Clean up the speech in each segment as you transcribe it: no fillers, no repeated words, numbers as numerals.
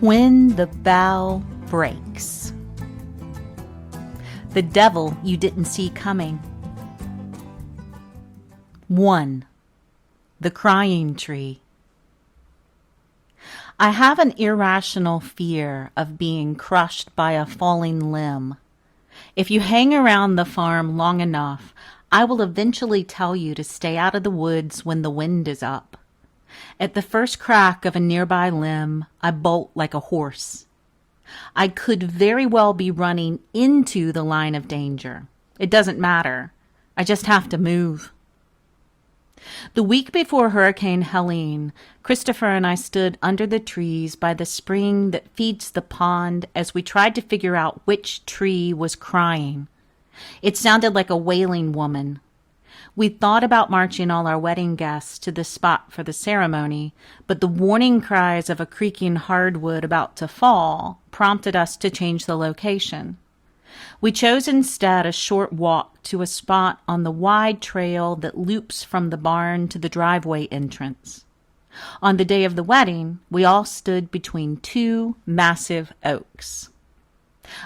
When the bough breaks. The devil you didn't see coming. 1. The crying tree. I have an irrational fear of being crushed by a falling limb. If you hang around the farm long enough, I will eventually tell you to stay out of the woods when the wind is up. At the first crack of a nearby limb, I bolt like a horse. I could very well be running into the line of danger. It doesn't matter. I just have to move. The week before Hurricane Helene, Christopher and I stood under the trees by the spring that feeds the pond as we tried to figure out which tree was crying. It sounded like a wailing woman. We thought about marching all our wedding guests to the spot for the ceremony, but the warning cries of a creaking hardwood about to fall prompted us to change the location. We chose instead a short walk to a spot on the wide trail that loops from the barn to the driveway entrance. On the day of the wedding, we all stood between two massive oaks.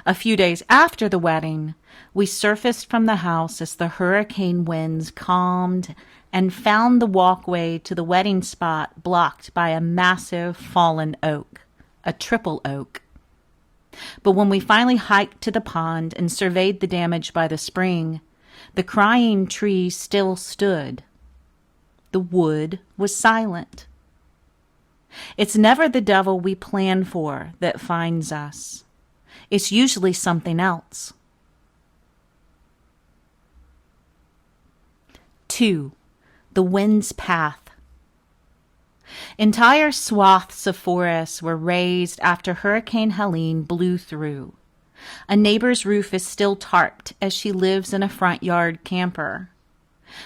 A few days after the wedding, we surfaced from the house as the hurricane winds calmed and found the walkway to the wedding spot blocked by a massive fallen oak, a triple oak. But when we finally hiked to the pond and surveyed the damage by the spring, the crying tree still stood. The wood was silent. It's never the devil we plan for that finds us. It's usually something else. 2. The wind's path. Entire swaths of forest were razed after Hurricane Helene blew through. A neighbor's roof is still tarped as she lives in a front yard camper.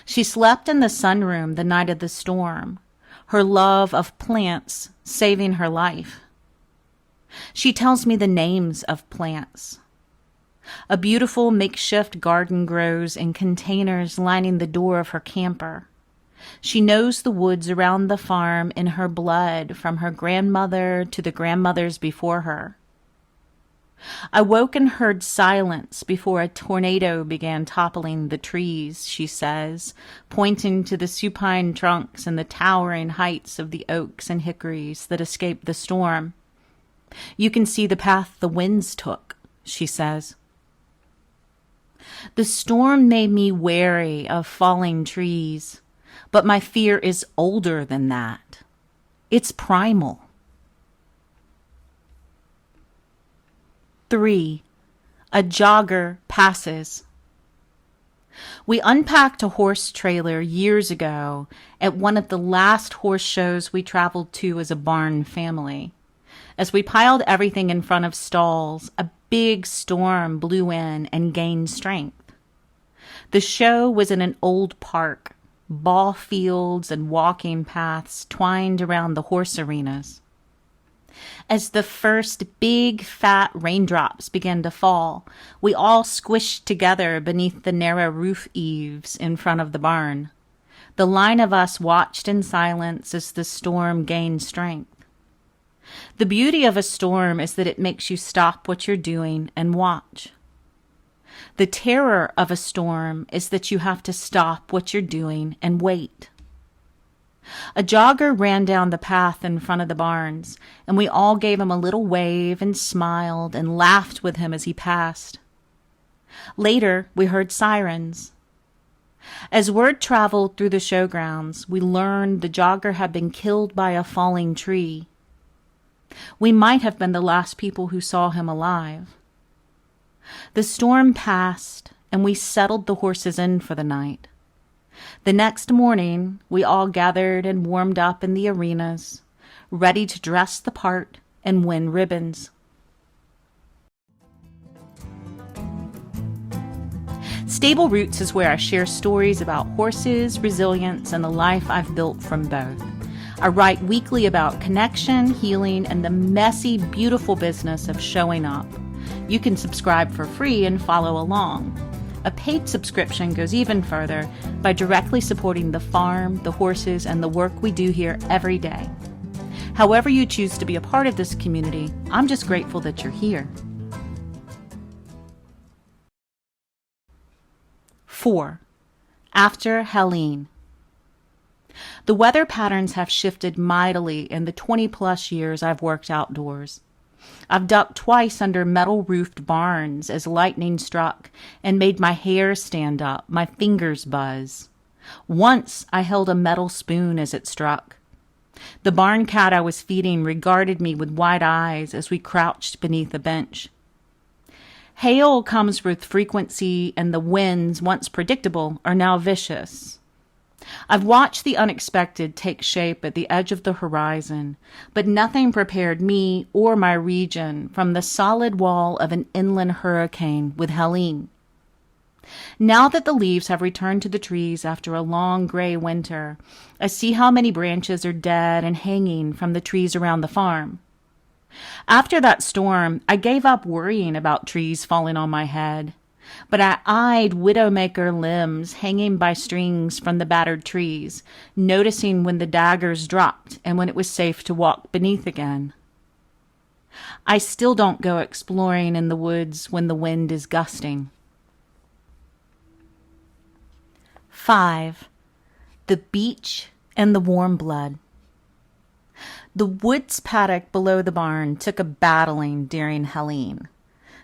She slept in the sunroom the night of the storm, her love of plants saving her life. She tells me the names of plants. A beautiful makeshift garden grows in containers lining the door of her camper. She knows the woods around the farm in her blood from her grandmother to the grandmothers before her. I woke and heard silence before a tornado began toppling the trees, she says, pointing to the supine trunks and the towering heights of the oaks and hickories that escaped the storm. You can see the path the winds took, she says. The storm made me wary of falling trees, but my fear is older than that. It's primal. 3. A jogger passes. We unpacked a horse trailer years ago at one of the last horse shows we traveled to as a barn family. As we piled everything in front of stalls, a big storm blew in and gained strength. The show was in an old park, ball fields and walking paths twined around the horse arenas. As the first big, fat raindrops began to fall, we all squished together beneath the narrow roof eaves in front of the barn. The line of us watched in silence as the storm gained strength. The beauty of a storm is that it makes you stop what you're doing and watch. The terror of a storm is that you have to stop what you're doing and wait. A jogger ran down the path in front of the barns, and we all gave him a little wave and smiled and laughed with him as he passed. Later, we heard sirens. As word traveled through the showgrounds, we learned the jogger had been killed by a falling tree. We might have been the last people who saw him alive. The storm passed, and we settled the horses in for the night. The next morning, we all gathered and warmed up in the arenas, ready to dress the part and win ribbons. Stable Roots is where I share stories about horses, resilience, and the life I've built from both. I write weekly about connection, healing, and the messy, beautiful business of showing up. You can subscribe for free and follow along. A paid subscription goes even further by directly supporting the farm, the horses, and the work we do here every day. However you choose to be a part of this community, I'm just grateful that you're here. 4. After Helene. The weather patterns have shifted mightily in the 20-plus years I've worked outdoors. I've ducked twice under metal-roofed barns as lightning struck and made my hair stand up, my fingers buzz. Once I held a metal spoon as it struck. The barn cat I was feeding regarded me with wide eyes as we crouched beneath a bench. Hail comes with frequency, and the winds, once predictable, are now vicious. I've watched the unexpected take shape at the edge of the horizon, but nothing prepared me or my region from the solid wall of an inland hurricane with Helene. Now that the leaves have returned to the trees after a long gray winter, I see how many branches are dead and hanging from the trees around the farm. After that storm, I gave up worrying about trees falling on my head, but I eyed widowmaker limbs hanging by strings from the battered trees, noticing when the daggers dropped and when it was safe to walk beneath again. I still don't go exploring in the woods when the wind is gusting. 5. The beach and the warm blood. The woods paddock below the barn took a battling during Helene.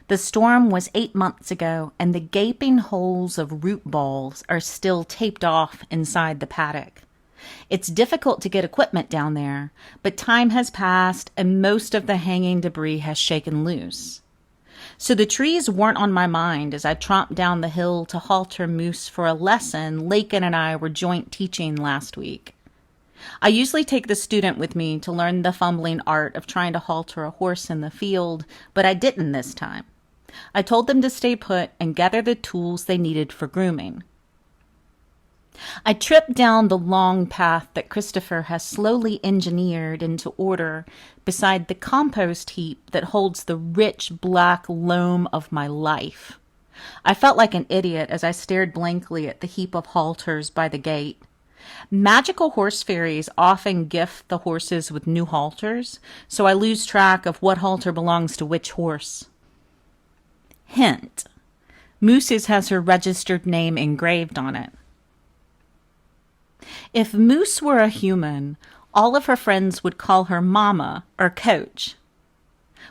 The storm was 8 months ago, and the gaping holes of root balls are still taped off inside the paddock. It's difficult to get equipment down there, but time has passed and most of the hanging debris has shaken loose. So the trees weren't on my mind as I tromped down the hill to halter moose for a lesson Lakin and I were joint teaching last week. I usually take the student with me to learn the fumbling art of trying to halter a horse in the field, but I didn't this time. I told them to stay put and gather the tools they needed for grooming. I tripped down the long path that Christopher has slowly engineered into order beside the compost heap that holds the rich black loam of my life. I felt like an idiot as I stared blankly at the heap of halters by the gate. Magical horse fairies often gift the horses with new halters, so I lose track of what halter belongs to which horse. Hint: Moose's has her registered name engraved on it. If Moose were a human, all of her friends would call her Mama or Coach.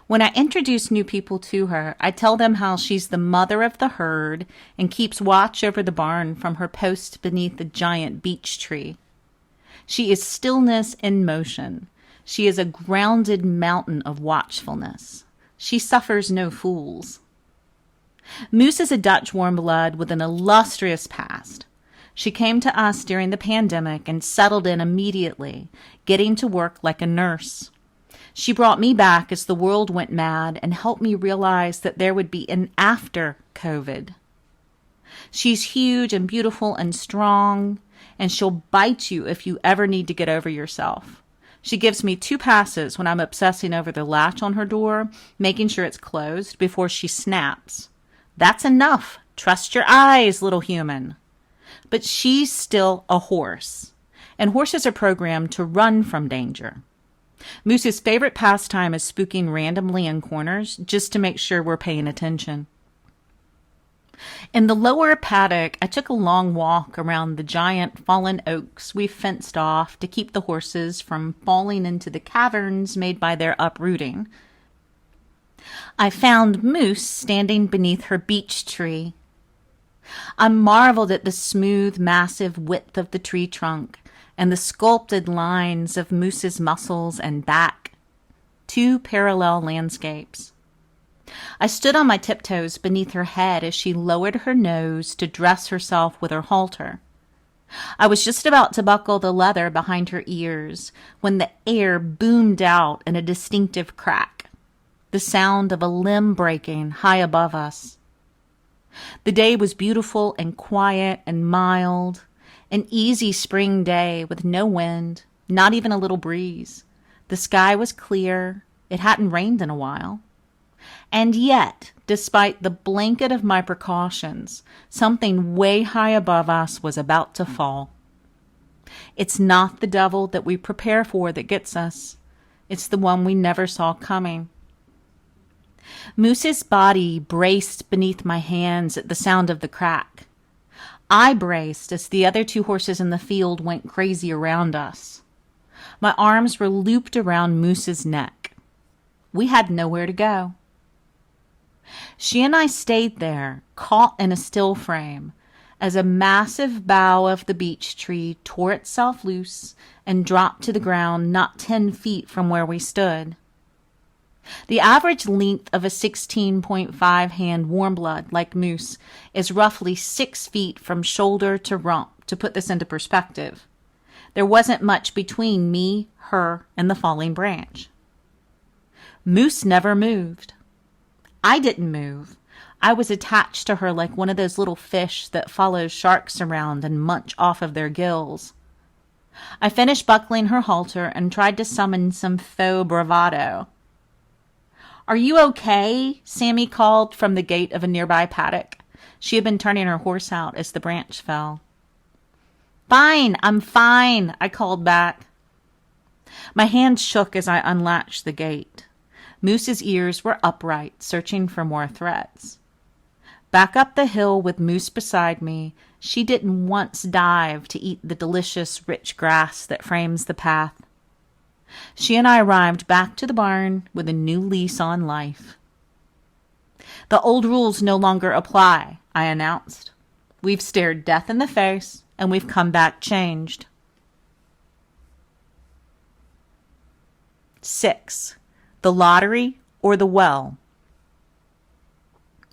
When I introduce new people to her, I tell them how she's the mother of the herd and keeps watch over the barn from her post beneath the giant beech tree. She is stillness in motion. She is a grounded mountain of watchfulness. She suffers no fools. Moose is a Dutch warm blood with an illustrious past. She came to us during the pandemic and settled in immediately, getting to work like a nurse. She brought me back as the world went mad and helped me realize that there would be an after COVID. She's huge and beautiful and strong, and she'll bite you if you ever need to get over yourself. She gives me 2 passes when I'm obsessing over the latch on her door, making sure it's closed before she snaps. That's enough. Trust your eyes, little human. But she's still a horse, and horses are programmed to run from danger. Moose's favorite pastime is spooking randomly in corners just to make sure we're paying attention. In the lower paddock, I took a long walk around the giant fallen oaks we've fenced off to keep the horses from falling into the caverns made by their uprooting. I found Moose standing beneath her beech tree. I marveled at the smooth, massive width of the tree trunk and the sculpted lines of Moose's muscles and back. 2 parallel landscapes. I stood on my tiptoes beneath her head as she lowered her nose to dress herself with her halter. I was just about to buckle the leather behind her ears when the air boomed out in a distinctive crack, the sound of a limb breaking high above us. The day was beautiful and quiet and mild, an easy spring day with no wind, not even a little breeze. The sky was clear. It hadn't rained in a while. And yet, despite the blanket of my precautions, something way high above us was about to fall. It's not the devil that we prepare for that gets us. It's the one we never saw coming. Moose's body braced beneath my hands at the sound of the crack. I braced as the other 2 horses in the field went crazy around us. My arms were looped around Moose's neck. We had nowhere to go. She and I stayed there, caught in a still frame, as a massive bough of the beech tree tore itself loose and dropped to the ground not 10 feet from where we stood. The average length of a 16.5 hand warm blood like Moose is roughly 6 feet from shoulder to rump, to put this into perspective. There wasn't much between me, her, and the falling branch. Moose never moved. I didn't move. I was attached to her like one of those little fish that follow sharks around and munch off of their gills. I finished buckling her halter and tried to summon some faux bravado. "Are you okay?" Sammy called from the gate of a nearby paddock. She had been turning her horse out as the branch fell. "Fine, I'm fine," I called back. My hands shook as I unlatched the gate. Moose's ears were upright, searching for more threats. Back up the hill with Moose beside me, she didn't once dive to eat the delicious, rich grass that frames the path. She and I arrived back to the barn with a new lease on life. "The old rules no longer apply," I announced. "We've stared death in the face, and we've come back changed." 6. The lottery or the well.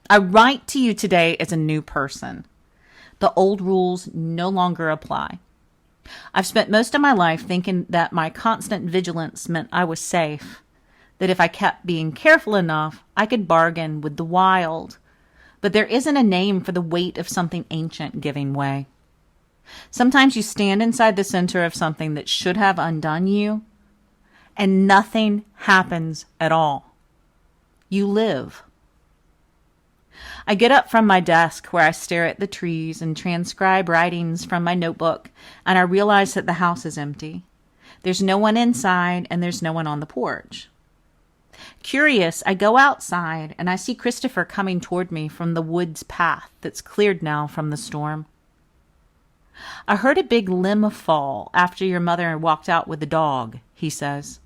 I write to you today as a new person. The old rules no longer apply. I've spent most of my life thinking that my constant vigilance meant I was safe, that if I kept being careful enough, I could bargain with the wild. But there isn't a name for the weight of something ancient giving way. Sometimes you stand inside the center of something that should have undone you, and nothing happens at all. You live. I get up from my desk where I stare at the trees and transcribe writings from my notebook, and I realize that the house is empty. There's no one inside, and there's no one on the porch. Curious, I go outside, and I see Christopher coming toward me from the woods path that's cleared now from the storm. "I heard a big limb fall after your mother walked out with the dog," he says.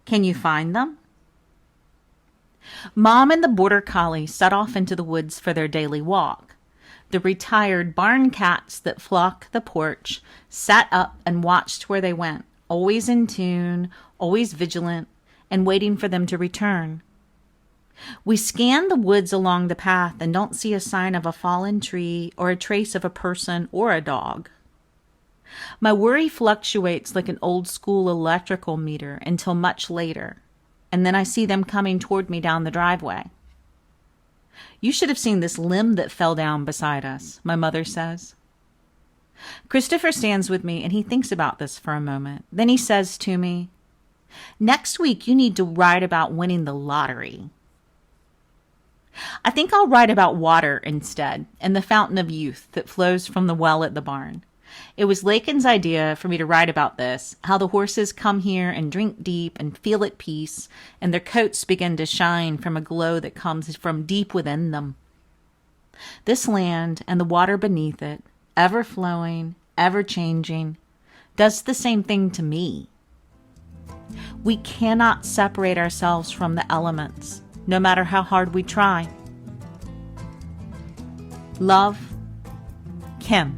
"Can you find them?" Mom and the border collie set off into the woods for their daily walk. The retired barn cats that flock the porch sat up and watched where they went, always in tune, always vigilant, and waiting for them to return. We scan the woods along the path and don't see a sign of a fallen tree or a trace of a person or a dog. My worry fluctuates like an old-school electrical meter until much later, and then I see them coming toward me down the driveway. "You should have seen this limb that fell down beside us," my mother says. Christopher stands with me and he thinks about this for a moment. Then he says to me, "Next week you need to write about winning the lottery." I think I'll write about water instead, and the fountain of youth that flows from the well at the barn. It was Lakin's idea for me to write about this, how the horses come here and drink deep and feel at peace, and their coats begin to shine from a glow that comes from deep within them. This land and the water beneath it, ever flowing, ever changing, does the same thing to me. We cannot separate ourselves from the elements, no matter how hard we try. Love, Kim.